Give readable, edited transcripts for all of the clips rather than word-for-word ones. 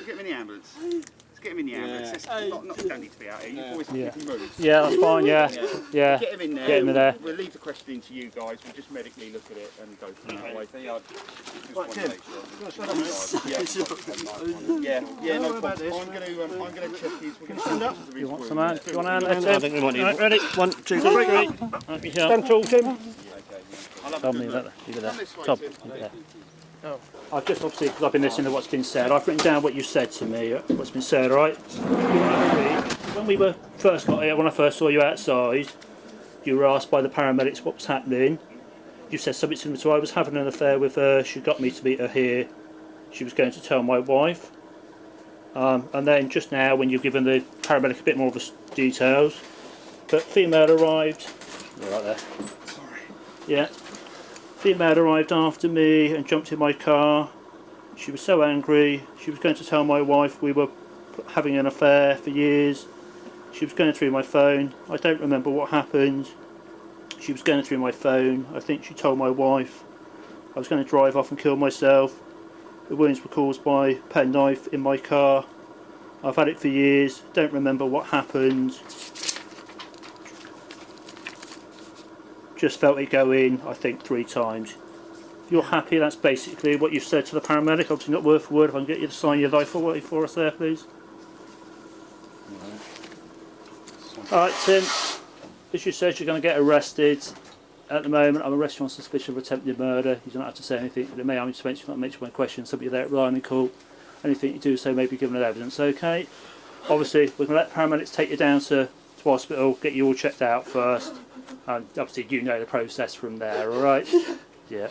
get him in the ambulance. Let's get him in the ambulance. Don't need to be out here. You boys can move. Yeah, that's fine. Yeah. Get him in there. Get him in there. We'll leave the questioning to you guys. We'll just medically look at it and go from that way. Yeah, no problem. I'm going to check his. We're going to stand up. You want some hand? You want a hand there, Tim? I think we might need it. Ready? 1, 2, 3. Stand tall, Tim. Tell me that. Leave it there. Top. Oh. I've just obviously, because I've been listening to what's been said, I've written down what you said to me, what's been said, right? When we were first got here, when I first saw you outside, you were asked by the paramedics what was happening. You said something similar to, I was having an affair with her, she got me to meet her here, she was going to tell my wife. And then just now, when you've given the paramedic a bit more of the details, but female arrived, right there. Sorry. Yeah. Female arrived after me and jumped in my car. She was so angry. She was going to tell my wife we were having an affair for years. She was going through my phone. I don't remember what happened. She was going through my phone. I think she told my wife I was going to drive off and kill myself. The wounds were caused by a penknife in my car. I've had it for years. Don't remember what happened. Just felt it go in, I think, 3 times. If you're happy, that's basically what you've said to the paramedic. Obviously not word for word. If I can get you to sign your life away for us there, please. Alright, Tim, as you said, you're going to get arrested. At the moment, I'm arrested on suspicion of attempted murder. You don't have to say anything. It may I'm just not mention my question. Somebody there at Ryan Court. Anything you do say may be given as evidence, okay? Obviously, we're going to let paramedics take you down to hospital, get you all checked out first. And obviously you know the process from there, alright? Yeah.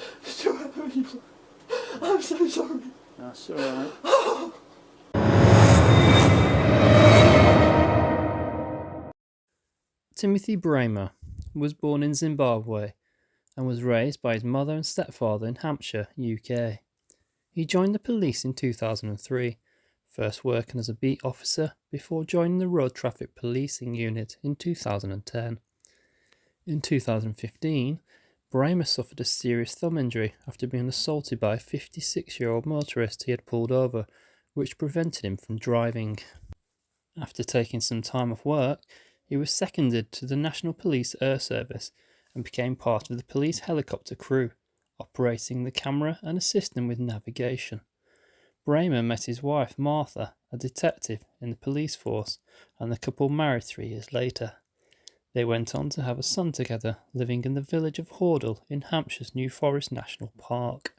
I'm so sorry. That's alright. Timothy Bramer was born in Zimbabwe and was raised by his mother and stepfather in Hampshire, UK. He joined the police in 2003, first working as a beat officer before joining the Road Traffic Policing Unit in 2010. In 2015, Bramer suffered a serious thumb injury after being assaulted by a 56-year-old motorist he had pulled over, which prevented him from driving. After taking some time off work, he was seconded to the National Police Air Service and became part of the police helicopter crew, operating the camera and assisting with navigation. Bramer met his wife Martha, a detective in the police force, and the couple married 3 years later. They went on to have a son together, living in the village of Hordle in Hampshire's New Forest National Park.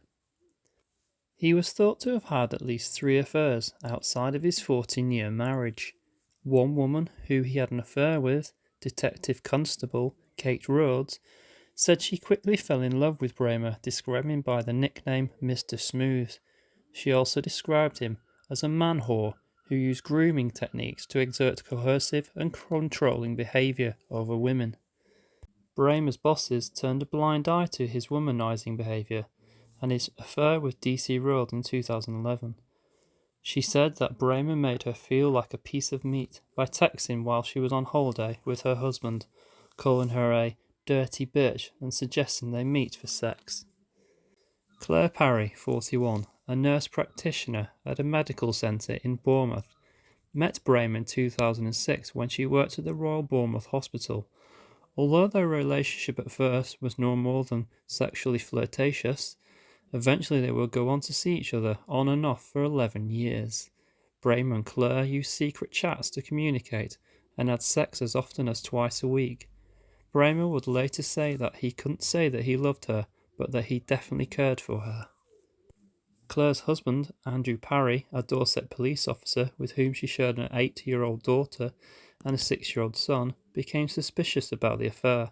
He was thought to have had at least 3 affairs outside of his 14-year marriage. One woman who he had an affair with, Detective Constable Kate Rhodes, said she quickly fell in love with Bramer, describing him by the nickname Mr. Smooth. She also described him as a man whore who used grooming techniques to exert coercive and controlling behaviour over women. Bramer's bosses turned a blind eye to his womanising behaviour and his affair with DC Road in 2011. She said that Bramer made her feel like a piece of meat by texting while she was on holiday with her husband, calling her a dirty bitch and suggesting they meet for sex. Claire Parry, 41, a nurse practitioner at a medical centre in Bournemouth, met Bramer in 2006 when she worked at the Royal Bournemouth Hospital. Although their relationship at first was no more than sexually flirtatious, eventually they would go on to see each other on and off for 11 years. Bramer and Claire used secret chats to communicate and had sex as often as twice a week. Bramer would later say that he couldn't say that he loved her, but that he definitely cared for her. Claire's husband, Andrew Parry, a Dorset police officer with whom she shared an 8-year-old daughter and a 6-year-old son, became suspicious about the affair.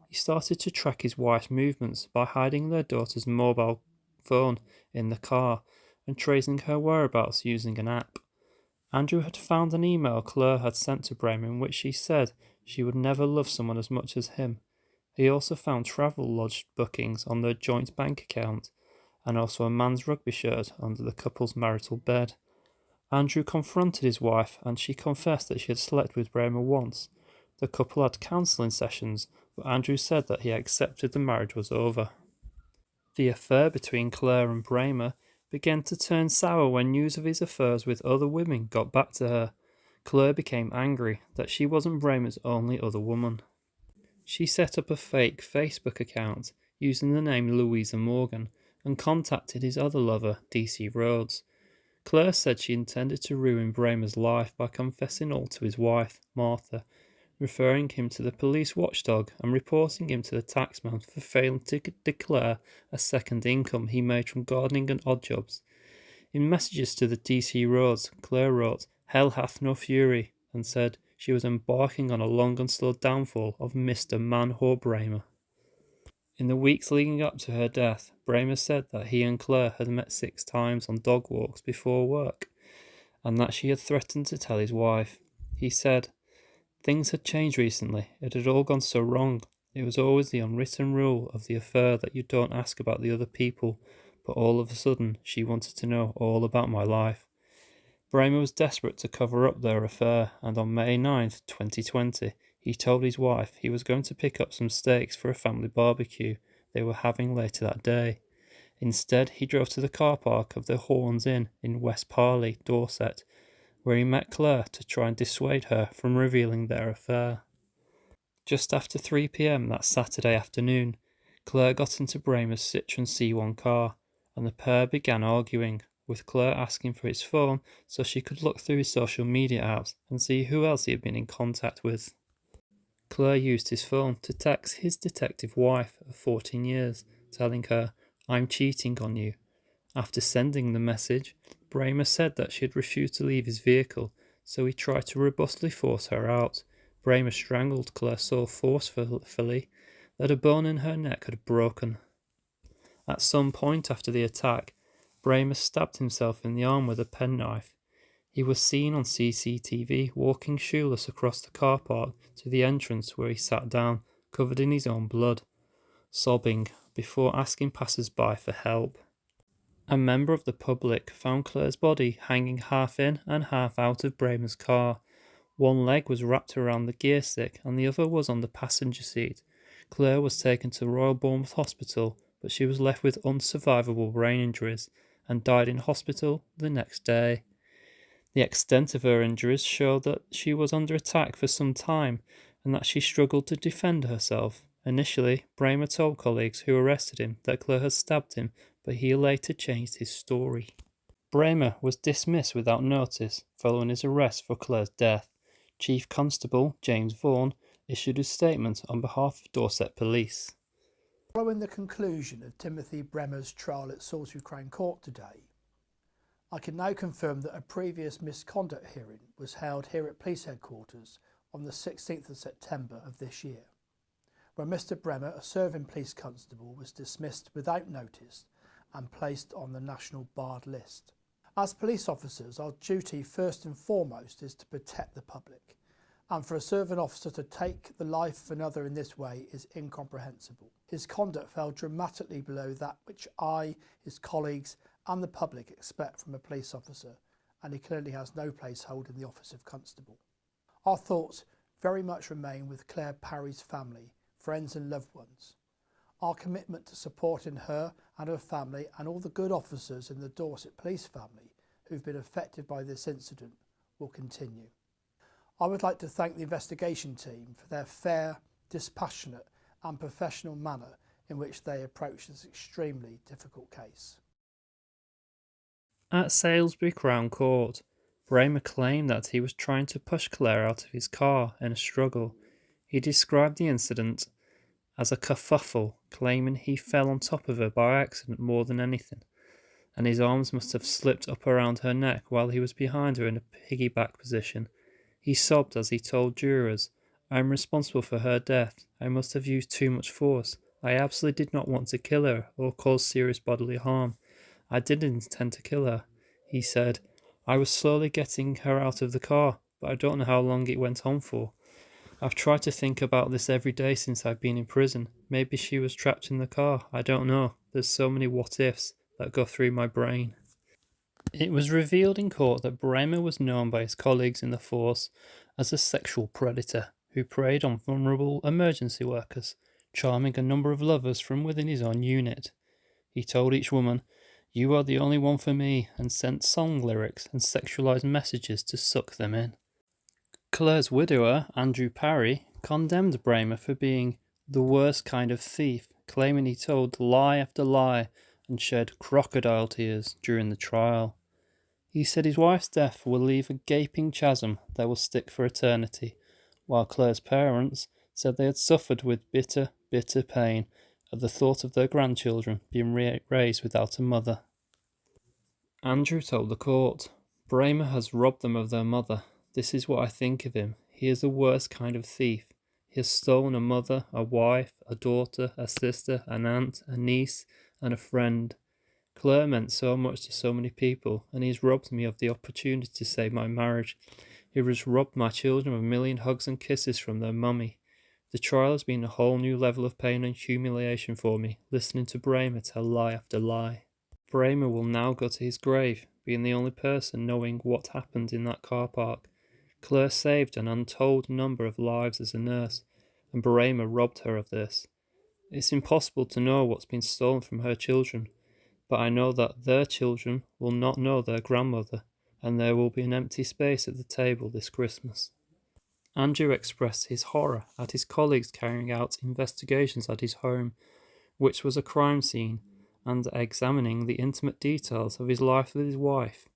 He started to track his wife's movements by hiding their daughter's mobile phone in the car and tracing her whereabouts using an app. Andrew had found an email Claire had sent to Bramer in which she said she would never love someone as much as him. He also found travel lodge bookings on their joint bank account, and also a man's rugby shirt under the couple's marital bed. Andrew confronted his wife and she confessed that she had slept with Bramer once. The couple had counselling sessions, but Andrew said that he accepted the marriage was over. The affair between Claire and Bramer began to turn sour when news of his affairs with other women got back to her. Claire became angry that she wasn't Bramer's only other woman. She set up a fake Facebook account using the name Louisa Morgan and contacted his other lover, DC Rhodes. Claire said she intended to ruin Bramer's life by confessing all to his wife, Martha, referring him to the police watchdog and reporting him to the taxman for failing to declare a second income he made from gardening and odd jobs. In messages to the DC Rhodes, Claire wrote, "Hell hath no fury," and said she was embarking on a long and slow downfall of Mr. Man-whore Bramer. In the weeks leading up to her death, Bramer said that he and Claire had met 6 times on dog walks before work, and that she had threatened to tell his wife. He said, "Things had changed recently. It had all gone so wrong. It was always the unwritten rule of the affair that you don't ask about the other people, but all of a sudden she wanted to know all about my life." Bramer was desperate to cover up their affair, and on May 9th, 2020, he told his wife he was going to pick up some steaks for a family barbecue they were having later that day. Instead, he drove to the car park of the Horns Inn in West Parry, Dorset, where he met Claire to try and dissuade her from revealing their affair. Just after 3 p.m. that Saturday afternoon, Claire got into Bramer's Citroen C1 car, and the pair began arguing, with Claire asking for his phone so she could look through his social media apps and see who else he had been in contact with. Claire used his phone to text his detective wife of 14 years, telling her, "I'm cheating on you." After sending the message, Bramer said that she had refused to leave his vehicle, so he tried to robustly force her out. Bramer strangled Claire so forcefully that a bone in her neck had broken. At some point after the attack, Bramer stabbed himself in the arm with a penknife. He was seen on CCTV walking shoeless across the car park to the entrance where he sat down, covered in his own blood, sobbing, before asking passers-by for help. A member of the public found Claire's body hanging half in and half out of Bramer's car. One leg was wrapped around the gear stick and the other was on the passenger seat. Claire was taken to Royal Bournemouth Hospital, but she was left with unsurvivable brain injuries and died in hospital the next day. The extent of her injuries showed that she was under attack for some time and that she struggled to defend herself. Initially, Bramer told colleagues who arrested him that Claire had stabbed him, but he later changed his story. Bramer was dismissed without notice following his arrest for Claire's death. Chief Constable James Vaughan issued a statement on behalf of Dorset Police. Following the conclusion of Timothy Bremer's trial at Salisbury Crown Court today, I can now confirm that a previous misconduct hearing was held here at Police Headquarters on the 16th of September of this year, where Mr Bremer, a serving police constable, was dismissed without notice and placed on the National Barred List. As police officers, our duty first and foremost is to protect the public, and for a serving officer to take the life of another in this way is incomprehensible. His conduct fell dramatically below that which I, his colleagues and the public expect from a police officer, and he clearly has no place holding the office of constable. Our thoughts very much remain with Claire Parry's family, friends and loved ones. Our commitment to supporting her and her family and all the good officers in the Dorset police family who've been affected by this incident will continue. I would like to thank the investigation team for their fair, dispassionate and professional manner in which they approached this extremely difficult case. At Salisbury Crown Court, Bramer claimed that he was trying to push Claire out of his car in a struggle. He described the incident as a kerfuffle, claiming he fell on top of her by accident more than anything, and his arms must have slipped up around her neck while he was behind her in a piggyback position. He sobbed as he told jurors, "I am responsible for her death. I must have used too much force. I absolutely did not want to kill her or cause serious bodily harm. I didn't intend to kill her," he said. "I was slowly getting her out of the car, but I don't know how long it went on for. I've tried to think about this every day since I've been in prison. Maybe she was trapped in the car. I don't know. There's so many what-ifs that go through my brain." It was revealed in court that Bramer was known by his colleagues in the force as a sexual predator who preyed on vulnerable emergency workers, charming a number of lovers from within his own unit. He told each woman, "You are the only one for me," and sent song lyrics and sexualized messages to suck them in. Claire's widower, Andrew Parry, condemned Bramer for being the worst kind of thief, claiming he told lie after lie and shed crocodile tears during the trial. He said his wife's death will leave a gaping chasm that will stick for eternity, while Claire's parents said they had suffered with bitter, bitter pain at the thought of their grandchildren being raised without a mother. Andrew told the court, "Bramer has robbed them of their mother. This is what I think of him. He is the worst kind of thief. He has stolen a mother, a wife, a daughter, a sister, an aunt, a niece, and a friend. Claire meant so much to so many people, and he has robbed me of the opportunity to save my marriage. He has robbed my children of a million hugs and kisses from their mummy. The trial has been a whole new level of pain and humiliation for me, listening to Bramer tell lie after lie. Bramer will now go to his grave, being the only person knowing what happened in that car park. Claire saved an untold number of lives as a nurse, and Bramer robbed her of this. It's impossible to know what's been stolen from her children, but I know that their children will not know their grandmother, and there will be an empty space at the table this Christmas." Andrew expressed his horror at his colleagues carrying out investigations at his home, which was a crime scene, and examining the intimate details of his life with his wife.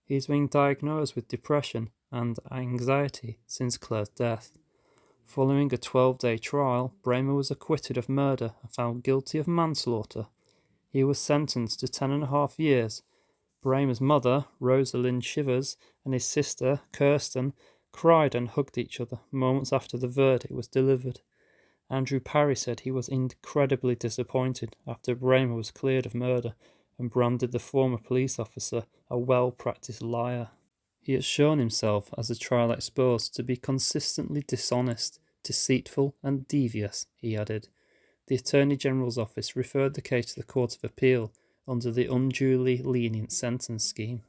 He has been diagnosed with depression and anxiety since Claire's death. Following a 12-day trial, Bramer was acquitted of murder and found guilty of manslaughter. He was sentenced to 10.5 years. Bramer's mother, Rosalind Shivers, and his sister, Kirsten, cried and hugged each other moments after the verdict was delivered. Andrew Parry said he was incredibly disappointed after Bramer was cleared of murder and branded the former police officer a well-practiced liar. He has shown himself, as the trial exposed, to be consistently dishonest, deceitful and devious, he added. The Attorney General's office referred the case to the Court of Appeal under the unduly lenient sentence scheme.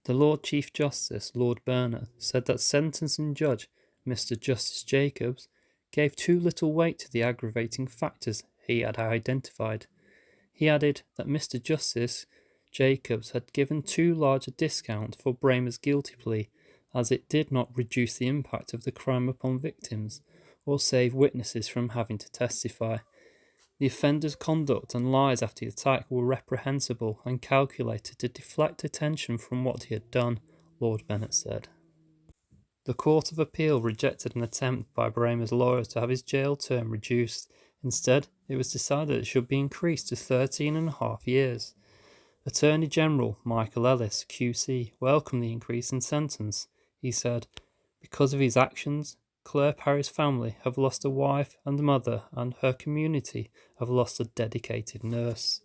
The Lord Chief Justice, Lord Bernard, said that sentencing judge, Mr. Justice Jacobs, gave too little weight to the aggravating factors he had identified. He added that Mr. Justice Jacobs had given too large a discount for Bramer's guilty plea, as it did not reduce the impact of the crime upon victims, or save witnesses from having to testify. The offender's conduct and lies after the attack were reprehensible and calculated to deflect attention from what he had done, Lord Bennett said. The Court of Appeal rejected an attempt by Bramer's lawyers to have his jail term reduced. Instead, it was decided it should be increased to 13.5 years. Attorney General Michael Ellis, QC, welcomed the increase in sentence. He said, "Because of his actions, Claire Parry's family have lost a wife and mother, and her community have lost a dedicated nurse."